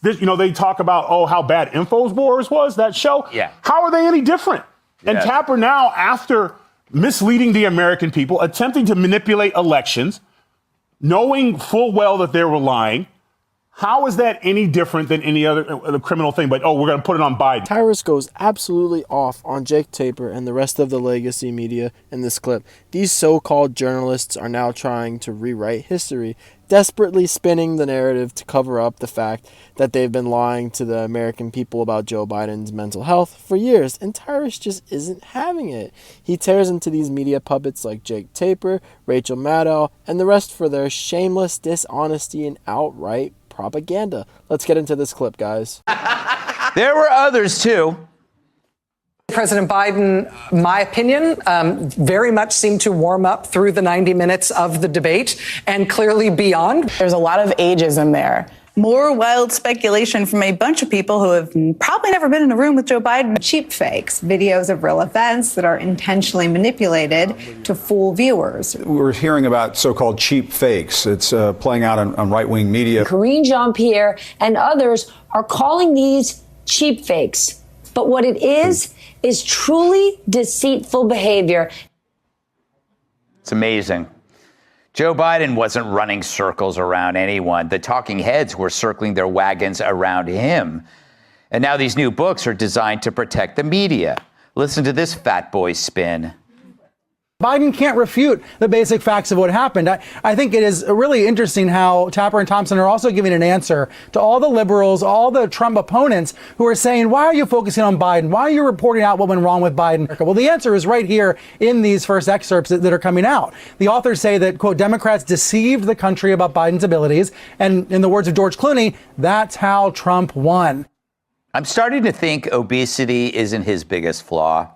They talk about, how bad InfoWars was, that show. Yeah. How are they any different? And Tapper now, after misleading the American people, attempting to manipulate elections, knowing full well that they were lying, how is that any different than any other criminal thing? But, we're going to put it on Biden. Tyrus goes absolutely off on Jake Tapper and the rest of the legacy media in this clip. These so-called journalists are now trying to rewrite history, desperately spinning the narrative to cover up the fact that they've been lying to the American people about Joe Biden's mental health for years, and Tyrus just isn't having it. He tears into these media puppets like Jake Tapper, Rachel Maddow, and the rest for their shameless dishonesty and outright propaganda. Let's get into this clip, guys. There were others, too. President Biden, my opinion, very much seemed to warm up through the 90 minutes of the debate and clearly beyond. There's a lot of ageism there. More wild speculation from a bunch of people who have probably never been in a room with Joe Biden. Cheap fakes, videos of real events that are intentionally manipulated to fool viewers. We're hearing about so-called cheap fakes. It's playing out on right-wing media. Karine Jean-Pierre and others are calling these cheap fakes. But what it is truly deceitful behavior. It's amazing. Joe Biden wasn't running circles around anyone. The talking heads were circling their wagons around him. And now these new books are designed to protect the media. Listen to this fat boy spin. Biden can't refute the basic facts of what happened. I think it is really interesting how Tapper and Thompson are also giving an answer to all the liberals, all the Trump opponents who are saying, why are you focusing on Biden? Why are you reporting out what went wrong with Biden? Well, the answer is right here in these first excerpts that are coming out. The authors say that, quote, Democrats deceived the country about Biden's abilities. And in the words of George Clooney, that's how Trump won. I'm starting to think obesity isn't his biggest flaw.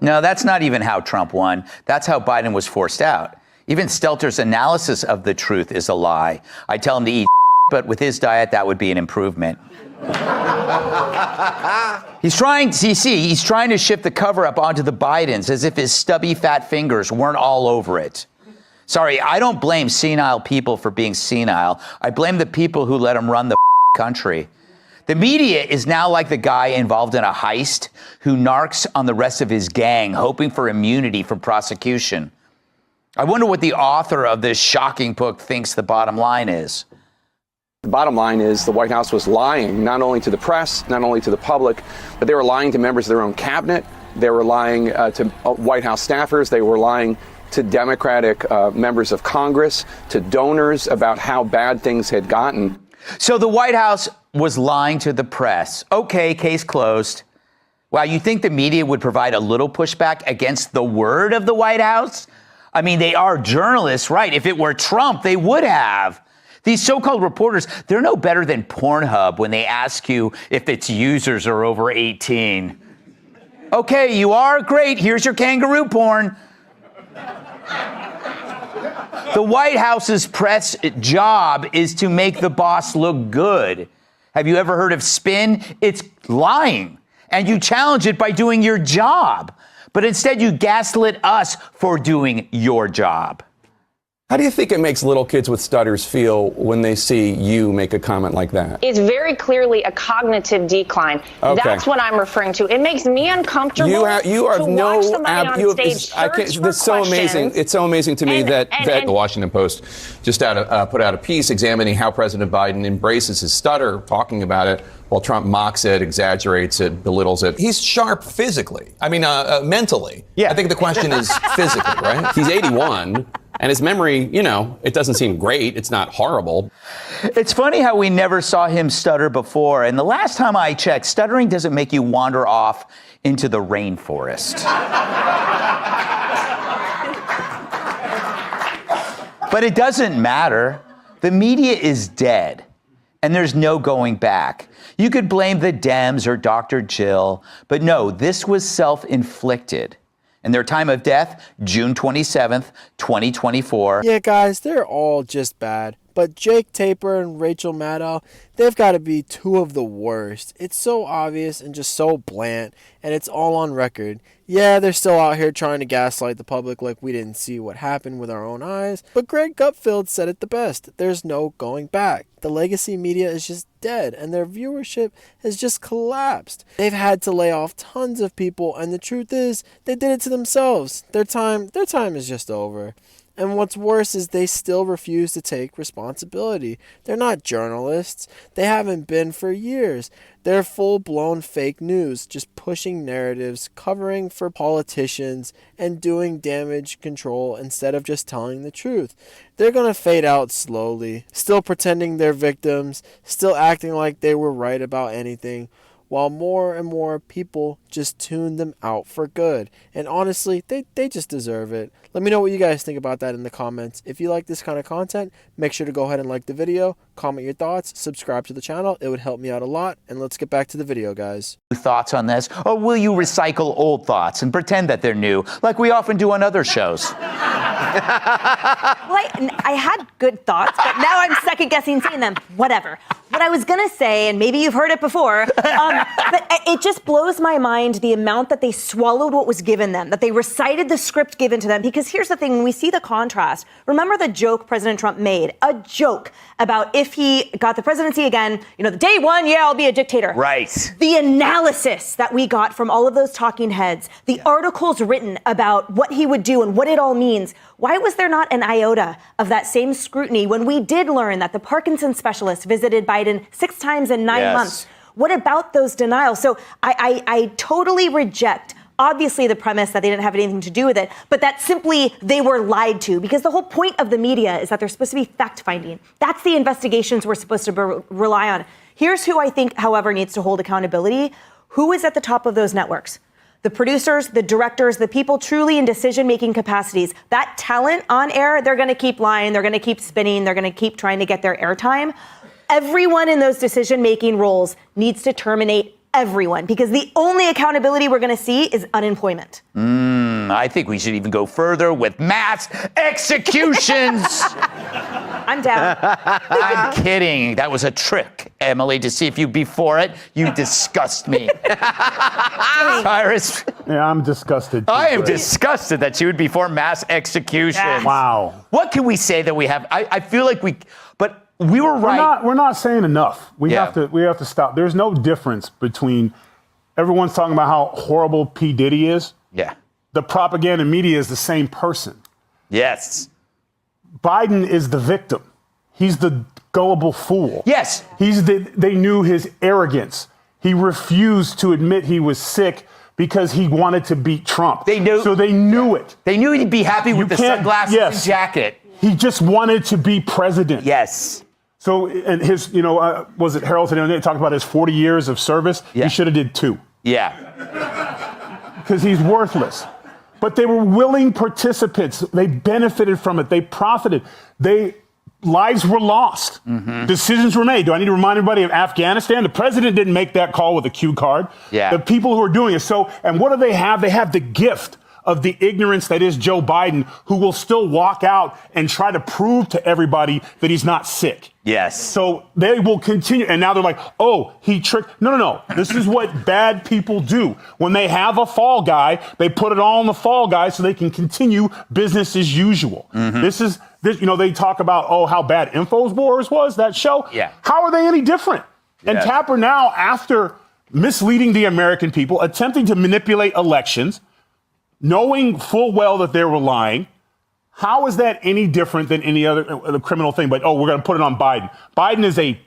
No, that's not even how Trump won. That's how Biden was forced out. Even Stelter's analysis of the truth is a lie. I tell him to eat, but with his diet, that would be an improvement. He's trying to shift the cover up onto the Bidens as if his stubby fat fingers weren't all over it. Sorry, I don't blame senile people for being senile. I blame the people who let them run the country. The media is now like the guy involved in a heist who narcs on the rest of his gang, hoping for immunity from prosecution. I wonder what the author of this shocking book thinks the bottom line is. The bottom line is the White House was lying, not only to the press, not only to the public, but they were lying to members of their own cabinet. They were lying to White House staffers. They were lying to Democratic members of Congress, to donors about how bad things had gotten. So the White House was lying to the press. Okay, case closed. Wow, you think the media would provide a little pushback against the word of the White House? I mean, they are journalists, right? If it were Trump, they would have. These so-called reporters, they're no better than Pornhub when they ask you if its users are over 18. Okay, you are? Great. Here's your kangaroo porn. The White House's press job is to make the boss look good. Have you ever heard of spin? It's lying. And you challenge it by doing your job. But instead, you gaslit us for doing your job. How do you think it makes little kids with stutters feel when they see you make a comment like that? It's very clearly a cognitive decline. Okay. That's what I'm referring to. It makes me uncomfortable You have to no watch somebody on stage It's so amazing. It's so amazing to me that the Washington Post just put out a piece examining how President Biden embraces his stutter, talking about it, while Trump mocks it, exaggerates it, belittles it. He's sharp physically. I mean, mentally. Yeah. I think the question is physically, right? He's 81. And his memory, it doesn't seem great. It's not horrible. It's funny how we never saw him stutter before. And the last time I checked, stuttering doesn't make you wander off into the rainforest. But it doesn't matter. The media is dead. And there's no going back. You could blame the Dems or Dr. Jill. But no, this was self-inflicted. And their time of death, June 27th, 2024. Yeah, guys, they're all just bad. But Jake Tapper and Rachel Maddow, they've got to be two of the worst. It's so obvious and just so bland, and it's all on record. Yeah, they're still out here trying to gaslight the public like we didn't see what happened with our own eyes, but Greg Gutfeld said it the best. There's no going back. The legacy media is just dead, and their viewership has just collapsed. They've had to lay off tons of people, and the truth is, they did it to themselves. Their time is just over. And what's worse is they still refuse to take responsibility. They're not journalists. They haven't been for years. They're full-blown fake news, just pushing narratives, covering for politicians, and doing damage control instead of just telling the truth. They're going to fade out slowly, still pretending they're victims, still acting like they were right about anything, while more and more people just tune them out for good. And honestly, they just deserve it. Let me know what you guys think about that in the comments. If you like this kind of content, make sure to go ahead and like the video, comment your thoughts, subscribe to the channel. It would help me out a lot. And let's get back to the video, guys. Thoughts on this? Or will you recycle old thoughts and pretend that they're new, like we often do on other shows? Well, I had good thoughts, but now I'm second guessing saying them. Whatever. What I was going to say, and maybe you've heard it before, but it just blows my mind the amount that they swallowed what was given them, that they recited the script given to them. Because here's the thing, when we see the contrast, remember the joke President Trump made, a joke about if he got the presidency again, the day one, yeah, I'll be a dictator. Right. The analysis that we got from all of those talking heads, the articles written about what he would do and what it all means. Why was there not an iota of that same scrutiny when we did learn that the Parkinson's specialist visited Biden 6 times in 9 months? What about those denials? So I totally reject, obviously, the premise that they didn't have anything to do with it, but that simply they were lied to, because the whole point of the media is that they're supposed to be fact-finding. That's the investigations we're supposed to rely on. Here's who I think, however, needs to hold accountability. Who is at the top of those networks? The producers, the directors, the people truly in decision-making capacities. That talent on air, they're going to keep lying, they're going to keep spinning, they're going to keep trying to get their airtime. Everyone in those decision-making roles needs to terminate everyone, because the only accountability we're going to see is unemployment. I think we should even go further with mass executions. I'm down. I'm kidding. That was a trick, Emily, to see if you'd be for it. You disgust me. Tyrus. Yeah, I'm disgusted. I am disgusted that you would be for mass execution. Yes. Wow. What can we say that we have? I feel like but we were right. We're not saying enough. We have to stop. There's no difference between everyone's talking about how horrible P. Diddy is. Yeah. The propaganda media is the same person. Yes. Biden is the victim. He's the gullible fool. Yes. They knew his arrogance. He refused to admit he was sick because he wanted to beat Trump. They knew. So they knew it. They knew he'd be happy with the sunglasses and jacket. He just wanted to be president. Yes. So, and his, was it Harold today? They talked about his 40 years of service. Yeah. He should have did 2. Yeah. Because he's worthless. But they were willing participants. They benefited from it. They profited. Lives were lost. Mm-hmm. Decisions were made. Do I need to remind everybody of Afghanistan? The president didn't make that call with a cue card. Yeah. The people who are doing it. So, and what do they have? They have the gift of the ignorance that is Joe Biden, who will still walk out and try to prove to everybody that he's not sick. Yes. So they will continue. And now they're like, oh, he tricked. No. This is what bad people do. When they have a fall guy, they put it all on the fall guy so they can continue business as usual. Mm-hmm. This, they talk about, how bad InfoWars was, that show. Yeah. How are they any different? Yes. And Tapper now, after misleading the American people, attempting to manipulate elections, knowing full well that they were lying, how is that any different than any other criminal thing? But, we're going to put it on Biden. Biden is a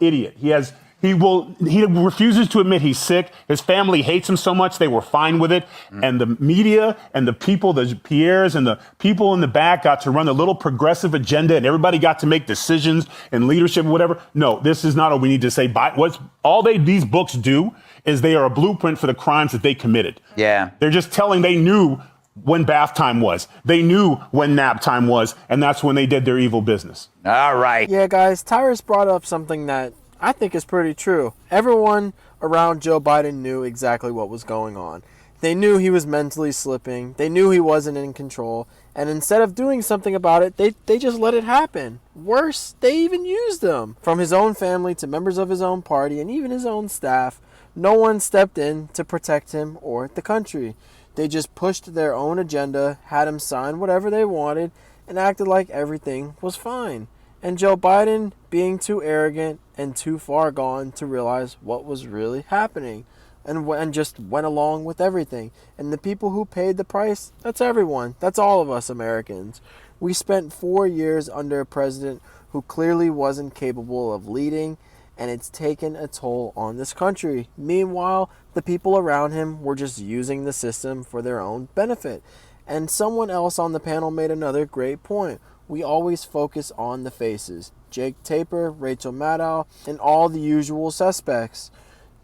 idiot. He refuses to admit he's sick. His family hates him so much they were fine with it. Mm-hmm. And the media and the people, the Pierres and the people in the back got to run the little progressive agenda, and everybody got to make decisions and leadership and whatever. No, this is not what we need to say. These books do is they are a blueprint for the crimes that they committed. Yeah. They're just telling they knew when bath time was. They knew when nap time was, and that's when they did their evil business. All right. Yeah, guys, Tyrus brought up something that I think is pretty true. Everyone around Joe Biden knew exactly what was going on. They knew he was mentally slipping. They knew he wasn't in control. And instead of doing something about it, they just let it happen. Worse, they even used him. From his own family to members of his own party and even his own staff, no one stepped in to protect him or the country. They just pushed their own agenda, had him sign whatever they wanted, and acted like everything was fine. And Joe Biden being too arrogant and too far gone to realize what was really happening. And just went along with everything. And the people who paid the price, that's everyone. That's all of us Americans. We spent 4 years under a president who clearly wasn't capable of leading, and it's taken a toll on this country. Meanwhile, the people around him were just using the system for their own benefit. And someone else on the panel made another great point. We always focus on the faces. Jake Tapper, Rachel Maddow, and all the usual suspects.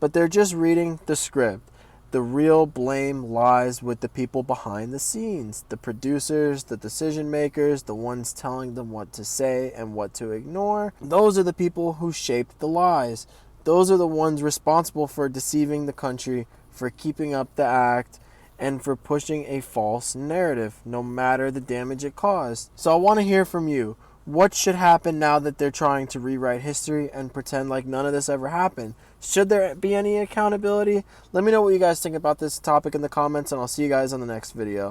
But they're just reading the script. The real blame lies with the people behind the scenes, the producers, the decision makers, the ones telling them what to say and what to ignore. Those are the people who shaped the lies. Those are the ones responsible for deceiving the country, for keeping up the act, and for pushing a false narrative, no matter the damage it caused. So I want to hear from you. What should happen now that they're trying to rewrite history and pretend like none of this ever happened? Should there be any accountability? Let me know what you guys think about this topic in the comments, and I'll see you guys on the next video.